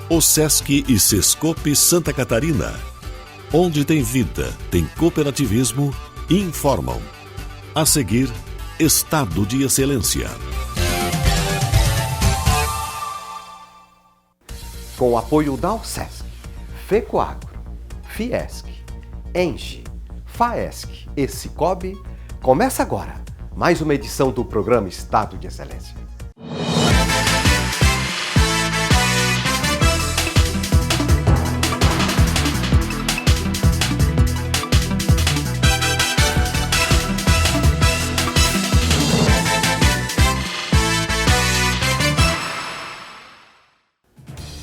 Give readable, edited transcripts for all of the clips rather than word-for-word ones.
O Sesc e Sescope Santa Catarina. Onde tem vida, tem cooperativismo, informam. A seguir, Estado de Excelência. Com o apoio da Alsesc, FECOAGRO, Fiesc, ENGIE, FAESC e Cicobi, começa agora mais uma edição do programa Estado de Excelência.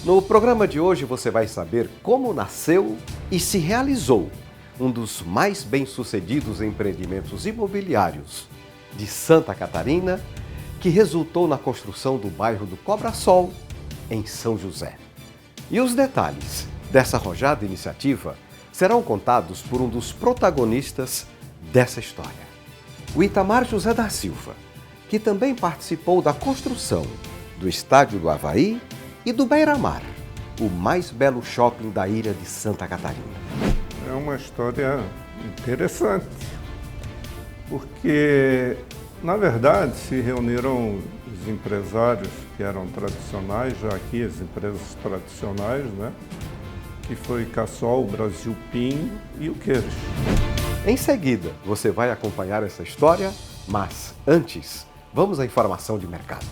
No programa de hoje você vai saber como nasceu e se realizou um dos mais bem-sucedidos empreendimentos imobiliários de Santa Catarina, que resultou na construção do bairro do Cobrasol, em São José. E os detalhes dessa arrojada iniciativa serão contados por um dos protagonistas dessa história, o Itamar José da Silva, que também participou da construção do Estádio do Avaí e do Beira-Mar, o mais belo shopping da ilha de Santa Catarina. É uma história interessante, porque, na verdade, se reuniram os empresários que eram tradicionais, já aqui as empresas tradicionais, né? Que foi Cassol, Brasil Pinho e o Queiros. Em seguida, você vai acompanhar essa história, mas antes, vamos à informação de mercado.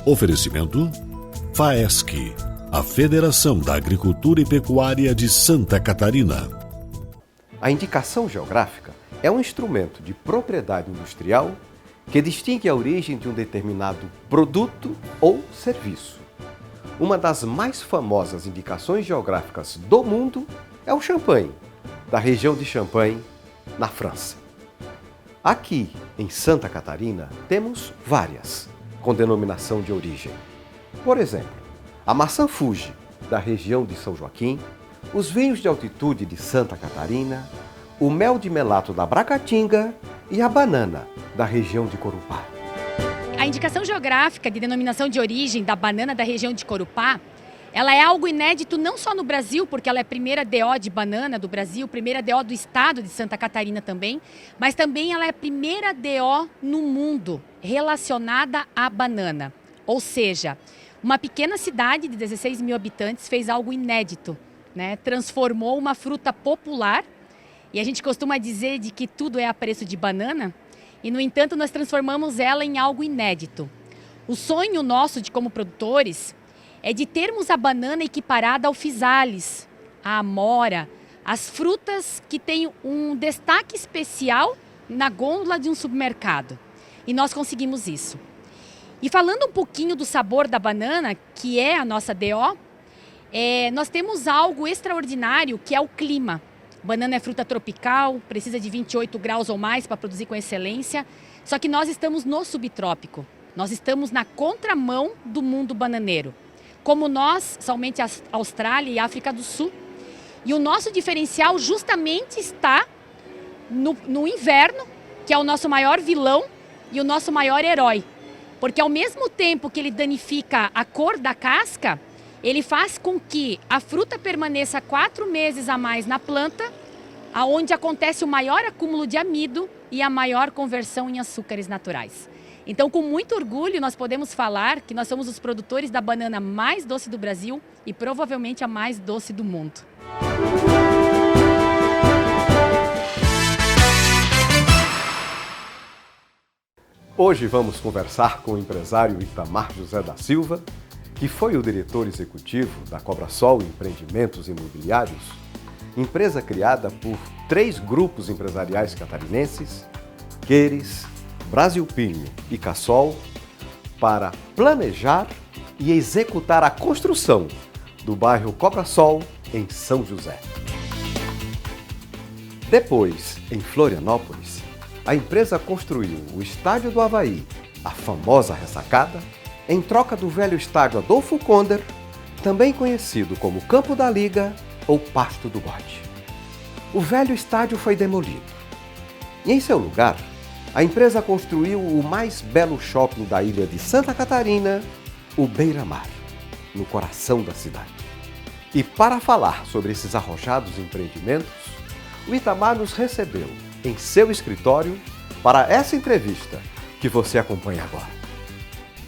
Oferecimento FAESC, a Federação da Agricultura e Pecuária de Santa Catarina. A indicação geográfica é um instrumento de propriedade industrial que distingue a origem de um determinado produto ou serviço. Uma das mais famosas indicações geográficas do mundo é o champanhe, da região de Champagne, na França. Aqui, em Santa Catarina, temos várias com denominação de origem. Por exemplo, a maçã Fuji, da região de São Joaquim, os vinhos de altitude de Santa Catarina, o mel de melato da Bracatinga e a banana, da região de Corupá. A indicação geográfica de denominação de origem da banana da região de Corupá, ela é algo inédito não só no Brasil, porque ela é a primeira DO de banana do Brasil, primeira DO do estado de Santa Catarina também, mas também ela é a primeira DO no mundo relacionada à banana. Ou seja, uma pequena cidade de 16 mil habitantes fez algo inédito, né? Transformou uma fruta popular, e a gente costuma dizer de que tudo é a preço de banana, e no entanto nós transformamos ela em algo inédito. O sonho nosso de como produtores é de termos a banana equiparada ao physalis, à amora, as frutas que têm um destaque especial na gôndola de um supermercado. E nós conseguimos isso. E falando um pouquinho do sabor da banana, que é a nossa DO, nós temos algo extraordinário que é o clima. Banana é fruta tropical, precisa de 28 graus ou mais para produzir com excelência, só que nós estamos no subtrópico. Nós estamos na contramão do mundo bananeiro. Como nós, somente a Austrália e a África do Sul. E o nosso diferencial justamente está no inverno, que é o nosso maior vilão e o nosso maior herói. Porque ao mesmo tempo que ele danifica a cor da casca, ele faz com que a fruta permaneça 4 meses a mais na planta, aonde acontece o maior acúmulo de amido e a maior conversão em açúcares naturais. Então, com muito orgulho, nós podemos falar que nós somos os produtores da banana mais doce do Brasil e provavelmente a mais doce do mundo. Hoje vamos conversar com o empresário Itamar José da Silva, que foi o diretor executivo da Cobrasol Empreendimentos Imobiliários, empresa criada por 3 grupos empresariais catarinenses, Queires, Brasil Pinho e Cassol, para planejar e executar a construção do bairro Cobrasol, em São José. Depois, em Florianópolis, a empresa construiu o Estádio do Avaí, a famosa ressacada, em troca do velho estádio Adolfo Konder, também conhecido como Campo da Liga ou Pasto do Bode. O velho estádio foi demolido. E em seu lugar, a empresa construiu o mais belo shopping da ilha de Santa Catarina, o Beira-Mar, no coração da cidade. E para falar sobre esses arrojados empreendimentos, o Itamar nos recebeu em seu escritório para essa entrevista que você acompanha agora.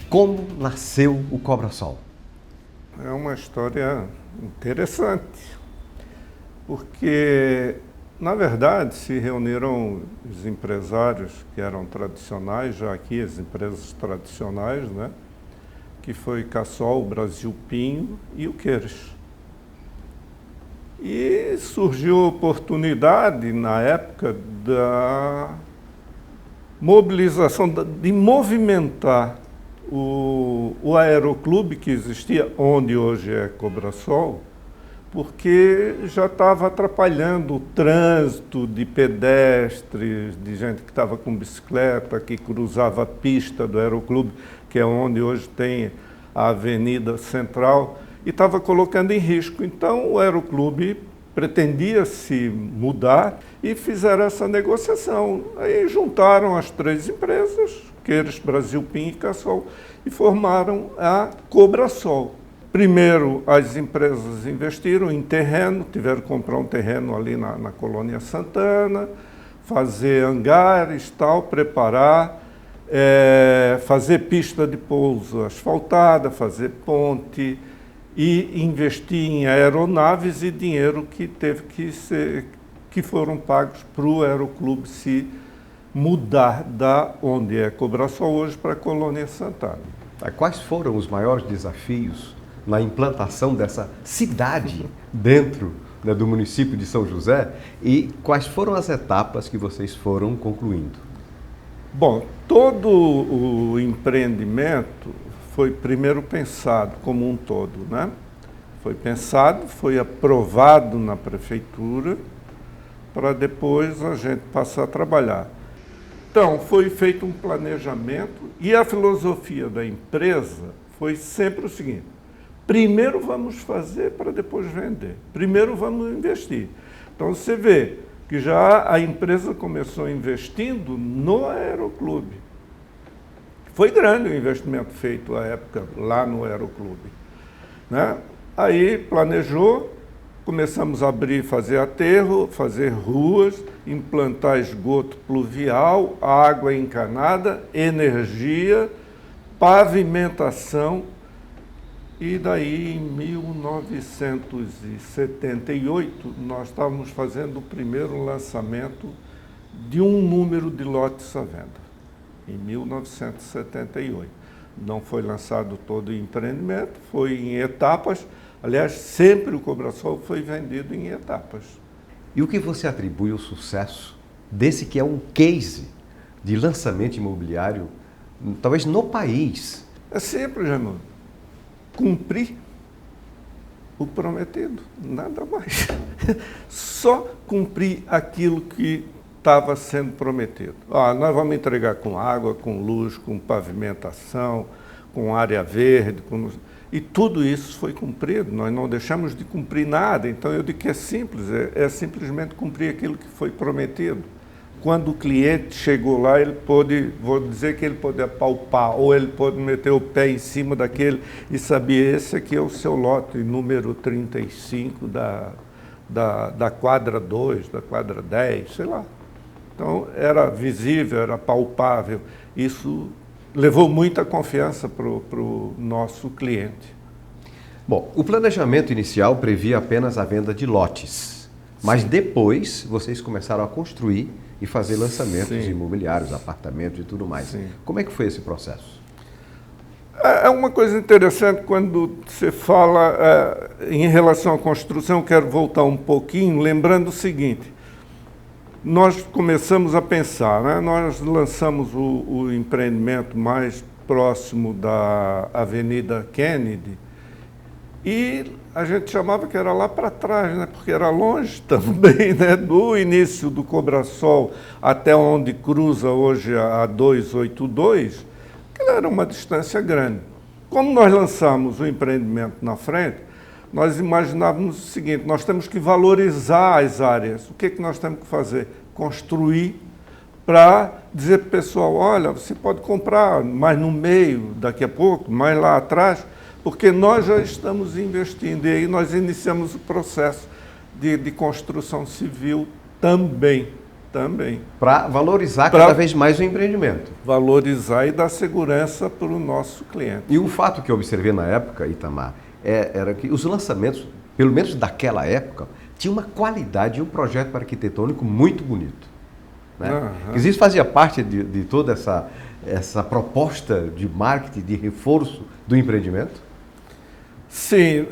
Como nasceu o Cobrasol? É uma história interessante, porque, na verdade, se reuniram os empresários que eram tradicionais, já aqui as empresas tradicionais, né? Que foi Cassol, Brasil Pinho e o Queires. E surgiu a oportunidade, na época, da mobilização, de movimentar o aeroclube que existia, onde hoje é Cobrasol, porque já estava atrapalhando o trânsito de pedestres, de gente que estava com bicicleta, que cruzava a pista do aeroclube, que é onde hoje tem a Avenida Central, e estava colocando em risco. Então, o aeroclube pretendia se mudar e fizeram essa negociação. Aí juntaram as três empresas, Queires, Brasil Pinho e Cassol, e formaram a Cobrasol. Primeiro, as empresas investiram em terreno, tiveram que comprar um terreno ali na Colônia Santana, fazer hangares, tal, preparar, fazer pista de pouso asfaltada, fazer ponte, e investir em aeronaves e dinheiro que teve que foram pagos para o aeroclube se mudar da onde é Cobrasol hoje para a Colônia Santana. Quais foram os maiores desafios na implantação dessa cidade dentro, né, do município de São José, e quais foram as etapas que vocês foram concluindo? Bom, todo o empreendimento foi primeiro pensado como um todo, né? Foi pensado, foi aprovado na prefeitura, para depois a gente passar a trabalhar. Então, foi feito um planejamento e a filosofia da empresa foi sempre o seguinte: primeiro vamos fazer para depois vender, primeiro vamos investir. Então, você vê que já a empresa começou investindo no aeroclube. Foi grande o investimento feito à época lá no aeroclube, né? Aí planejou, começamos a abrir, fazer aterro, fazer ruas, implantar esgoto pluvial, água encanada, energia, pavimentação. E daí, em 1978, nós estávamos fazendo o primeiro lançamento de um número de lotes à venda. Em 1978. Não foi lançado todo o empreendimento, foi em etapas. Aliás, sempre o Cobrasol foi vendido em etapas. E o que você atribui ao sucesso desse que é um case de lançamento imobiliário, talvez no país? É simples, irmão. Cumprir o prometido, nada mais. Só cumprir aquilo que estava sendo prometido. Nós vamos entregar com água, com luz, com pavimentação, com área verde, e tudo isso foi cumprido. Nós não deixamos de cumprir nada. Então, eu digo que é simples, é simplesmente cumprir aquilo que foi prometido. Quando o cliente chegou lá, ele pôde, vou dizer que ele pôde apalpar, ou ele pôde meter o pé em cima daquele e saber, esse aqui é o seu lote, número 35 da quadra 2, da quadra 10, sei lá. Então, era visível, era palpável. Isso levou muita confiança para o nosso cliente. Bom, o planejamento inicial previa apenas a venda de lotes, mas Sim. Depois vocês começaram a construir e fazer lançamentos Sim. imobiliários, apartamentos e tudo mais. Sim. Como é que foi esse processo? É uma coisa interessante quando você fala em relação à construção. Quero voltar um pouquinho, lembrando o seguinte: nós começamos a pensar, né? Nós lançamos o empreendimento mais próximo da Avenida Kennedy e a gente chamava que era lá para trás, né? Porque era longe também, né? Do início do Cobrasol até onde cruza hoje a 282, que era uma distância grande. Como nós lançamos o empreendimento na frente, nós imaginávamos o seguinte: nós temos que valorizar as áreas. O que nós temos que fazer? Construir para dizer para o pessoal, olha, você pode comprar mais no meio, daqui a pouco, mais lá atrás, porque nós já estamos investindo. E aí nós iniciamos o processo de construção civil também. Para valorizar cada vez mais o empreendimento. Valorizar e dar segurança para o nosso cliente. E um fato que eu observei na época, Itamar, era que os lançamentos, pelo menos daquela época, tinham uma qualidade e um projeto arquitetônico muito bonito. Né? Uhum. Isso fazia parte de toda essa proposta de marketing, de reforço do empreendimento? Sim,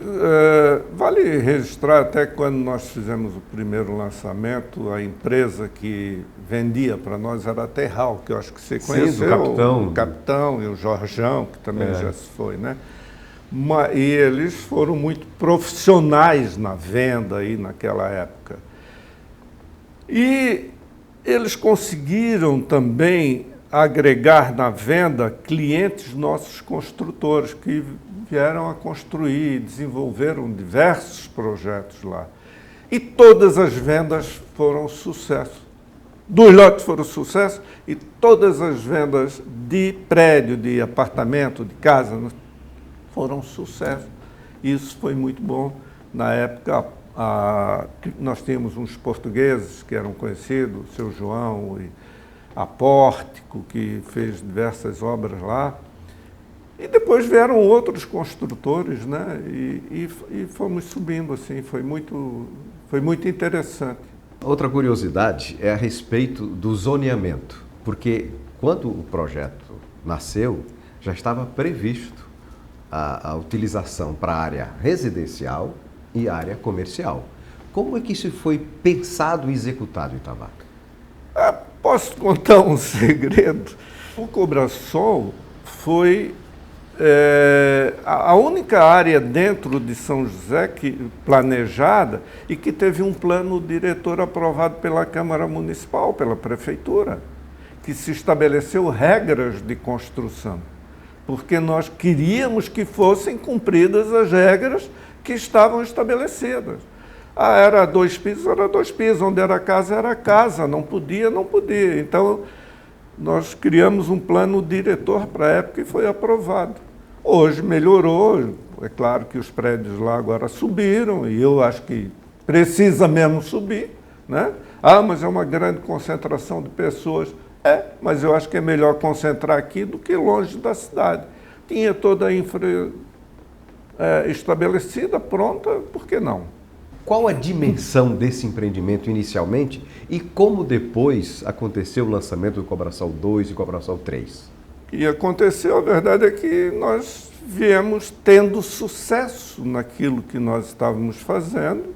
vale registrar até quando nós fizemos o primeiro lançamento, a empresa que vendia para nós era a Terral, que eu acho que você conheceu. Sim, o Capitão e o Jorjão, que também já se foi, né? E eles foram muito profissionais na venda aí naquela época. E eles conseguiram também agregar na venda clientes nossos construtores que vieram a construir, desenvolveram diversos projetos lá. E todas as vendas foram sucesso. 2 lotes foram sucesso e todas as vendas de prédio, de apartamento, de casa, foram sucesso. Isso foi muito bom. Na época, nós tínhamos uns portugueses que eram conhecidos, o seu João e a Pórtico, que fez diversas obras lá. E depois vieram outros construtores, né? E fomos subindo, assim, foi muito interessante. Outra curiosidade é a respeito do zoneamento, porque quando o projeto nasceu, já estava previsto a utilização para a área residencial e área comercial. Como é que isso foi pensado e executado, Itamar? Posso contar um segredo? O Cobrasol foi a única área dentro de São José planejada e que teve um plano diretor aprovado pela Câmara Municipal, pela Prefeitura, que se estabeleceu regras de construção, porque nós queríamos que fossem cumpridas as regras que estavam estabelecidas. Era 2 pisos, era 2 pisos, onde era casa, não podia. Então, nós criamos um plano diretor para a época e foi aprovado. Hoje melhorou, é claro que os prédios lá agora subiram e eu acho que precisa mesmo subir, né? Mas é uma grande concentração de pessoas. Mas eu acho que é melhor concentrar aqui do que longe da cidade. Tinha toda a infra estabelecida, pronta, por que não? Qual a dimensão desse empreendimento inicialmente e como depois aconteceu o lançamento do Cobrasol 2 e Cobrasol 3? E aconteceu, a verdade é que nós viemos tendo sucesso naquilo que nós estávamos fazendo,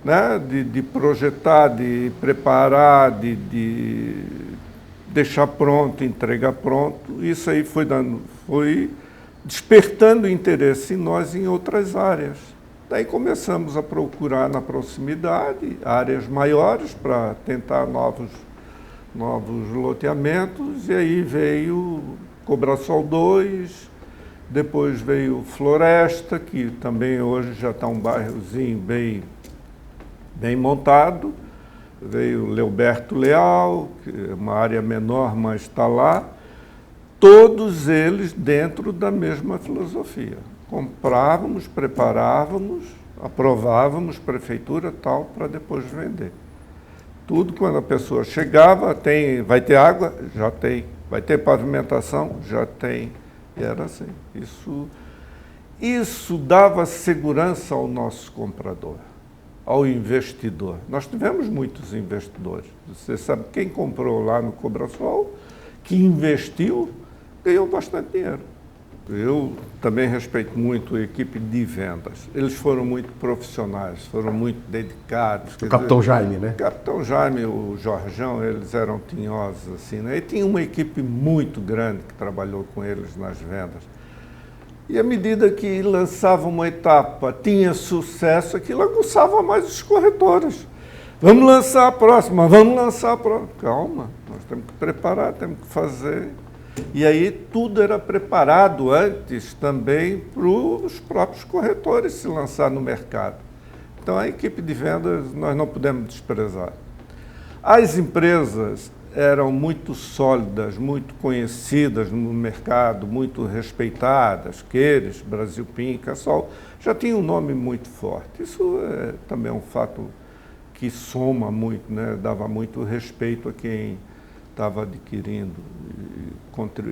né? De projetar, de preparar, de deixar pronto, entregar pronto. Isso aí foi despertando interesse em nós em outras áreas. Daí começamos a procurar na proximidade áreas maiores para tentar novos loteamentos, e aí veio Cobrasol 2, depois veio Floresta, que também hoje já está um bairrozinho bem montado, veio Leoberto Leal, que é uma área menor, mas está lá, todos eles dentro da mesma filosofia. Comprávamos, preparávamos, aprovávamos, prefeitura tal, para depois vender. Tudo quando a pessoa chegava, vai ter água? Já tem. Vai ter pavimentação? Já tem. E era assim. Isso dava segurança ao nosso comprador, ao investidor. Nós tivemos muitos investidores. Você sabe, quem comprou lá no Cobrasol, que investiu, ganhou bastante dinheiro. Eu também respeito muito a equipe de vendas. Eles foram muito profissionais, foram muito dedicados. O Capitão Jaime, né? O Capitão Jaime e o Jorjão, eles eram tinhosos, assim, né? E tinha uma equipe muito grande que trabalhou com eles nas vendas. E à medida que lançava uma etapa, tinha sucesso, aquilo aguçava mais os corretores. Vamos lançar a próxima, Calma, nós temos que preparar, temos que fazer. E aí tudo era preparado antes também para os próprios corretores se lançar no mercado. Então a equipe de vendas nós não podemos desprezar. As empresas eram muito sólidas, muito conhecidas no mercado, muito respeitadas, Queires, Brasilpin, Cassol, já tinha um nome muito forte. Isso também é um fato que soma muito, né? Dava muito respeito a quem estava adquirindo.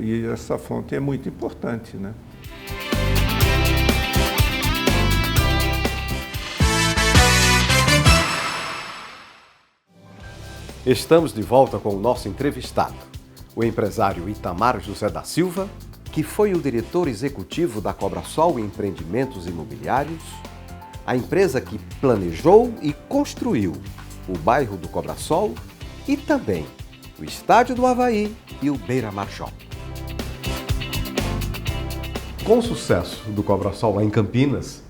E essa fonte é muito importante, né? Estamos de volta com o nosso entrevistado, o empresário Itamar José da Silva, que foi o diretor executivo da Cobrasol Empreendimentos Imobiliários, a empresa que planejou e construiu o bairro do Cobrasol e também o Estádio do Avaí e o Beira-Mar Shopping. Com o sucesso do Cobrasol lá em Campinas,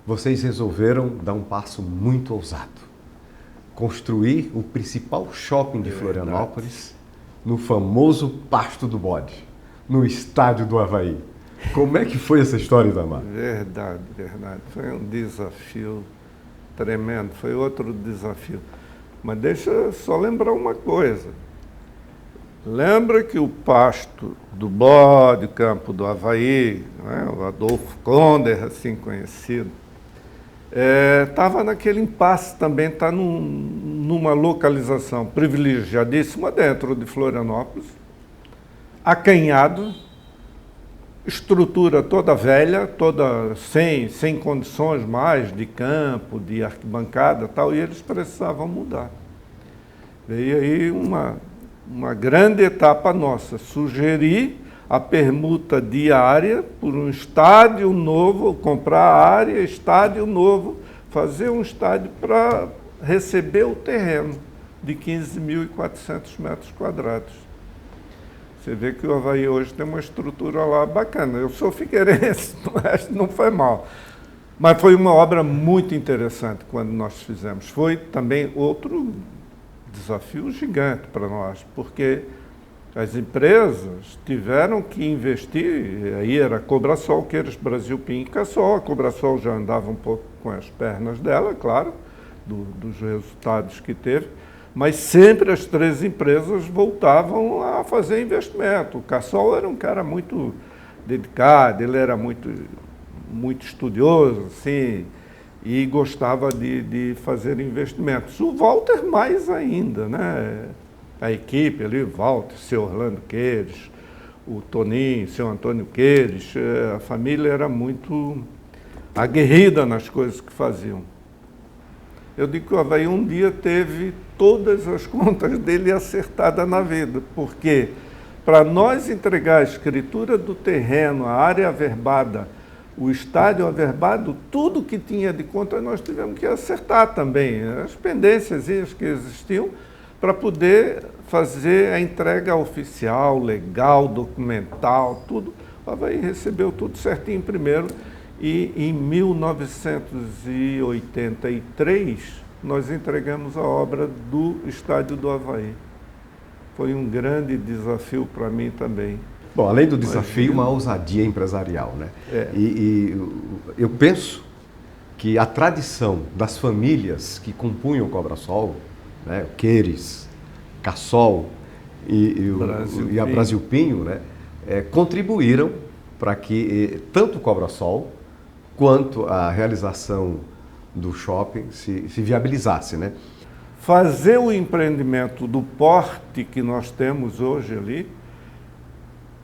vocês resolveram dar um passo muito ousado. Construir o principal shopping de Florianópolis no famoso Pasto do Bode, no Estádio do Avaí. Como é que foi essa história, Itamar? Verdade. Foi um desafio tremendo, foi outro desafio. Mas deixa eu só lembrar uma coisa. Lembra que o Pasto do Bode, Campo do Avaí, né, o Adolfo Konder, assim conhecido, estava naquele impasse também, está numa localização privilegiadíssima dentro de Florianópolis, acanhado, estrutura toda velha, toda sem condições mais de campo, de arquibancada e tal, e eles precisavam mudar. Veio aí uma grande etapa nossa, sugerir a permuta diária por um estádio novo, comprar área, estádio novo, fazer um estádio para receber o terreno de 15.400 metros quadrados. Você vê que o Avaí hoje tem uma estrutura lá bacana. Eu sou figueirense, mas não foi mal. Mas foi uma obra muito interessante quando nós fizemos. Foi também outro desafio gigante para nós, porque as empresas tiveram que investir, aí era Cobrasol, Queires, Brasilpin e Cassol. A Cobrasol já andava um pouco com as pernas dela, claro, dos resultados que teve, mas sempre as três empresas voltavam a fazer investimento. O Cassol era um cara muito dedicado, ele era muito estudioso, assim, e gostava de fazer investimentos. O Walter mais ainda, né? A equipe ali, Walter, seu Orlando Queires, o Toninho, seu Antônio Queires, a família era muito aguerrida nas coisas que faziam. Eu digo que o Avaí um dia teve todas as contas dele acertadas na vida, porque para nós entregar a escritura do terreno, a área averbada, o estádio averbado, tudo que tinha de conta nós tivemos que acertar também, as pendências que existiam, para poder fazer a entrega oficial, legal, documental, tudo. O Avaí recebeu tudo certinho primeiro e em 1983 nós entregamos a obra do Estádio do Avaí. Foi um grande desafio para mim também. Bom, além do desafio, uma ousadia empresarial, né? E eu penso que a tradição das famílias que compunham o Cobrasol, né, Queires, Cassol e a Brasilpinho, né, contribuíram para que tanto o Cobrasol quanto a realização do shopping se viabilizasse, né? Fazer o empreendimento do porte que nós temos hoje ali,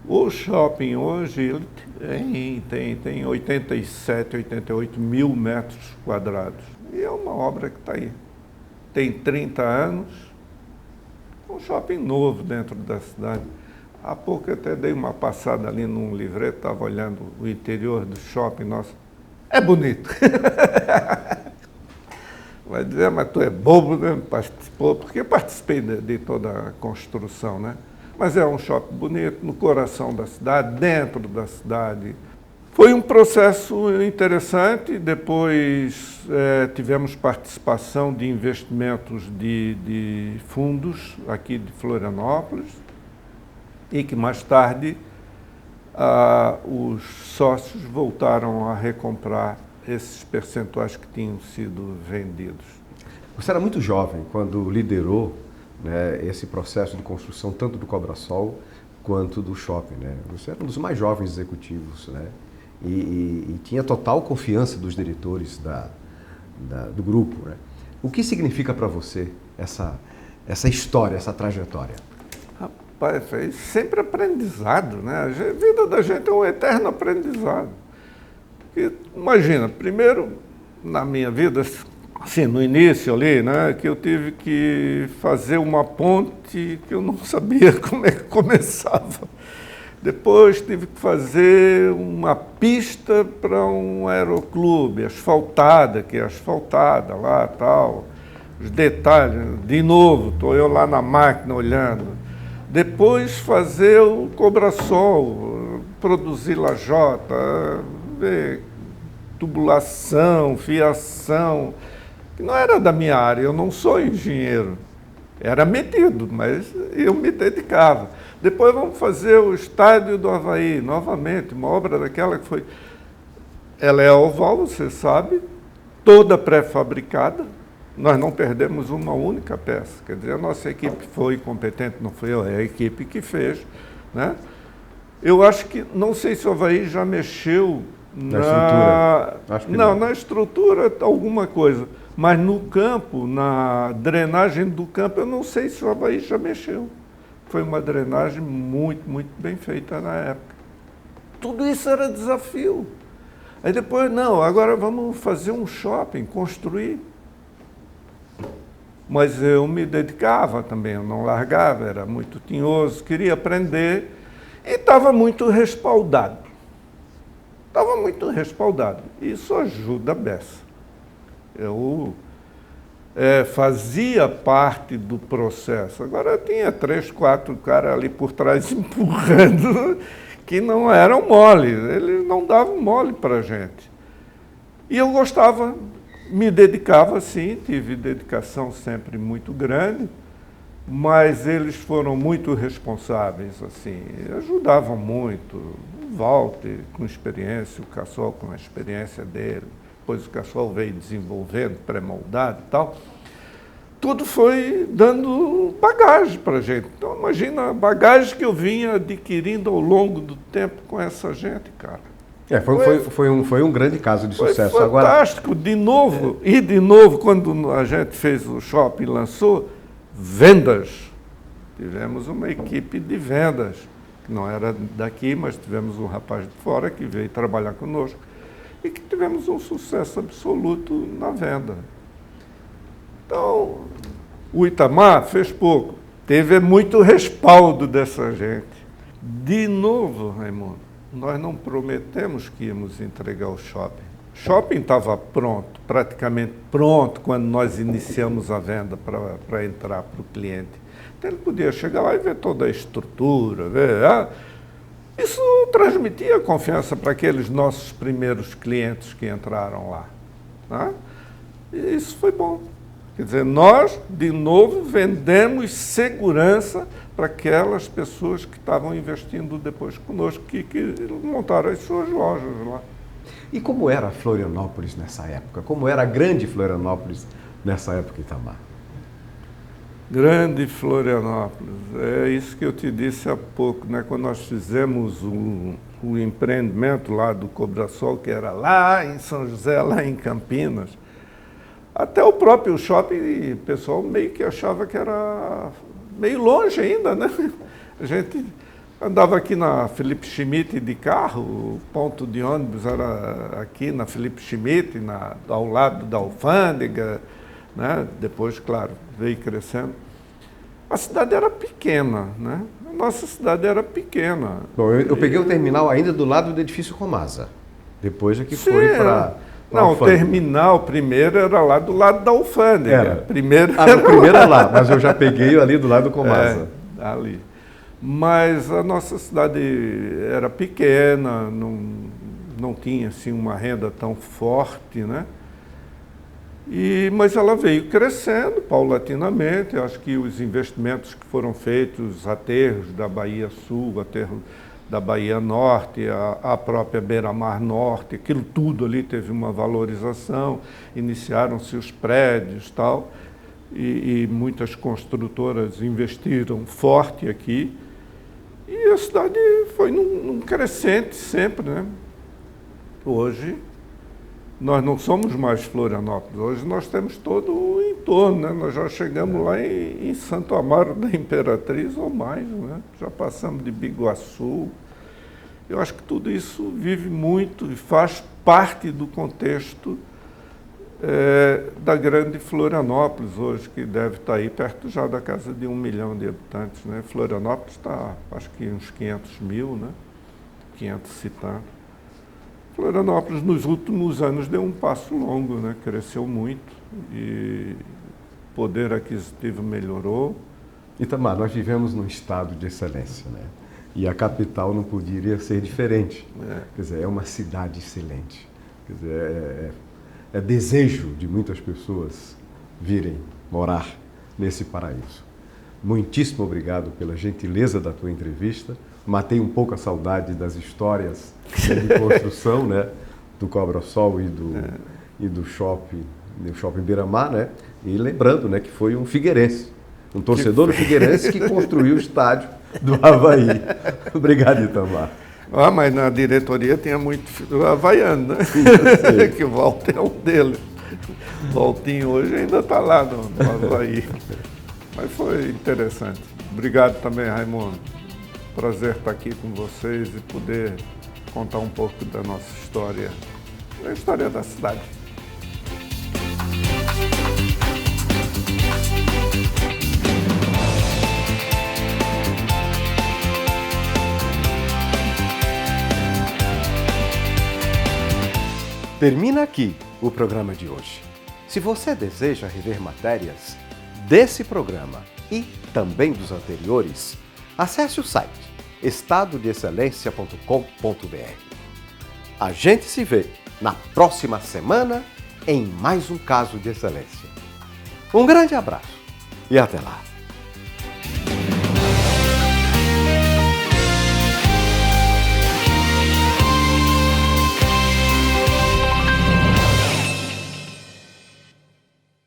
o shopping hoje ele tem 87, 88 mil metros quadrados. E é uma obra que está aí. Tem 30 anos, um shopping novo dentro da cidade. Há pouco eu até dei uma passada ali num livreto, estava olhando o interior do shopping nosso. É bonito. Vai dizer, mas tu é bobo, né? Participou, porque eu participei de toda a construção, né? Mas é um shopping bonito, no coração da cidade, dentro da cidade. Foi um processo interessante, depois tivemos participação de investimentos de fundos aqui de Florianópolis e que mais tarde os sócios voltaram a recomprar esses percentuais que tinham sido vendidos. Você era muito jovem quando liderou né, esse processo de construção tanto do Cobrasol quanto do shopping, né? Você era um dos mais jovens executivos, né? E tinha total confiança dos diretores do grupo, né? O que significa para você essa história, essa trajetória? Rapaz, foi sempre aprendizado, né? A vida da gente é um eterno aprendizado. Porque, imagina, primeiro, na minha vida, assim, no início ali, né, que eu tive que fazer uma ponte que eu não sabia como é que começava. Depois tive que fazer uma pista para um aeroclube, asfaltada, que é asfaltada lá, tal. Os detalhes, de novo, estou eu lá na máquina olhando. Depois fazer o Cobrasol, produzir lajota, ver tubulação, fiação, que não era da minha área, eu não sou engenheiro. Era metido, mas eu me dedicava. Depois vamos fazer o Estádio do Avaí, novamente, uma obra daquela que foi... Ela é oval, você sabe, toda pré-fabricada. Nós não perdemos uma única peça. Quer dizer, a nossa equipe foi competente, não foi eu, é a equipe que fez, né? Eu acho que, não sei se o Avaí já mexeu na estrutura. Acho que não, na estrutura alguma coisa. Mas no campo, na drenagem do campo, eu não sei se o Avaí já mexeu. Foi uma drenagem muito, muito bem feita na época. Tudo isso era desafio. Aí depois, não, agora vamos fazer um shopping, construir. Mas eu me dedicava também, eu não largava, era muito tinhoso, queria aprender e estava muito respaldado. Estava muito respaldado. Isso ajuda a beça. Eu fazia parte do processo. Agora eu tinha 3, 4 caras ali por trás empurrando, que não eram mole, eles não davam mole para a gente. E eu gostava, me dedicava sim, tive dedicação sempre muito grande, mas eles foram muito responsáveis, assim, ajudavam muito. O Walter, com experiência, o Cassol com a experiência dele. Depois o Cassol veio desenvolvendo, pré-moldado e tal. Tudo foi dando bagagem para a gente. Então, imagina a bagagem que eu vinha adquirindo ao longo do tempo com essa gente, cara. Foi um grande caso de sucesso. Foi fantástico. Agora... de novo, quando a gente fez o shopping, lançou, vendas. Tivemos uma equipe de vendas, que não era daqui, mas tivemos um rapaz de fora que veio trabalhar conosco. E que tivemos um sucesso absoluto na venda. Então, o Itamar fez pouco, teve muito respaldo dessa gente. De novo, Raimundo, nós não prometemos que íamos entregar o shopping. O shopping estava pronto, praticamente pronto, quando nós iniciamos a venda para entrar para o cliente. Então, ele podia chegar lá e ver toda a estrutura, ver... Isso transmitia confiança para aqueles nossos primeiros clientes que entraram lá. Né? E isso foi bom. Quer dizer, nós, de novo, vendemos segurança para aquelas pessoas que estavam investindo depois conosco, que montaram as suas lojas lá. E como era Florianópolis nessa época? Como era a grande Florianópolis nessa época, Itamar? Grande Florianópolis, é isso que eu te disse há pouco, né? Quando nós fizemos o empreendimento lá do Cobrasol, que era lá em São José, lá em Campinas, até o próprio shopping, o pessoal meio que achava que era meio longe ainda, né? A gente andava aqui na Felipe Schmidt de carro, o ponto de ônibus era aqui na Felipe Schmidt, ao lado da alfândega, né? Depois, claro, veio crescendo. A cidade era pequena, né? A nossa cidade era pequena. Bom, eu peguei o terminal ainda do lado do edifício Comasa. Depois é que foi para... Não, o terminal primeiro era lá do lado da alfândega. Era. Primeiro era lá, mas eu já peguei ali do lado do Comasa. Ali. Mas a nossa cidade era pequena, não tinha assim, uma renda tão forte, né? Mas ela veio crescendo paulatinamente. Eu acho que os investimentos que foram feitos, os aterros da Bahia Sul, o aterro da Bahia Norte, a própria Beira-Mar Norte, aquilo tudo ali teve uma valorização, iniciaram-se os prédios e tal. e muitas construtoras investiram forte aqui. E a cidade foi num crescente sempre, né? Hoje, nós não somos mais Florianópolis, hoje nós temos todo o entorno, né? Nós já chegamos lá em Santo Amaro da Imperatriz ou mais, né? Já passamos de Biguaçu. Eu acho que tudo isso vive muito e faz parte do contexto da grande Florianópolis hoje, que deve estar aí perto já da casa de 1 milhão de habitantes, né? Florianópolis está, acho que uns 500 mil, né? 500 e tanto. Florianópolis, nos últimos anos, deu um passo longo, né? Cresceu muito e o poder aquisitivo melhorou. Itamar, nós vivemos num estado de excelência, né? E a capital não poderia ser diferente. Quer dizer, é uma cidade excelente. Quer dizer, é desejo de muitas pessoas virem morar nesse paraíso. Muitíssimo obrigado pela gentileza da tua entrevista. Matei um pouco a saudade das histórias de construção, né? Do Cobrasol e do shopping Beira-Mar, né? E lembrando, né, que foi um figueirense, um torcedor do Figueirense que construiu o estádio do Avaí. Obrigado, Itamar. Mas na diretoria tinha muito havaiano, né? Que o Walter é um deles. O Valtinho hoje ainda está lá no Avaí. Mas foi interessante. Obrigado também, Raimundo. Prazer estar aqui com vocês e poder contar um pouco da nossa história, da história da cidade. Termina aqui o programa de hoje. Se você deseja rever matérias desse programa e também dos anteriores, acesse o site estadodeexcelência.com.br. A gente se vê na próxima semana em mais um caso de excelência. Um grande abraço e até lá!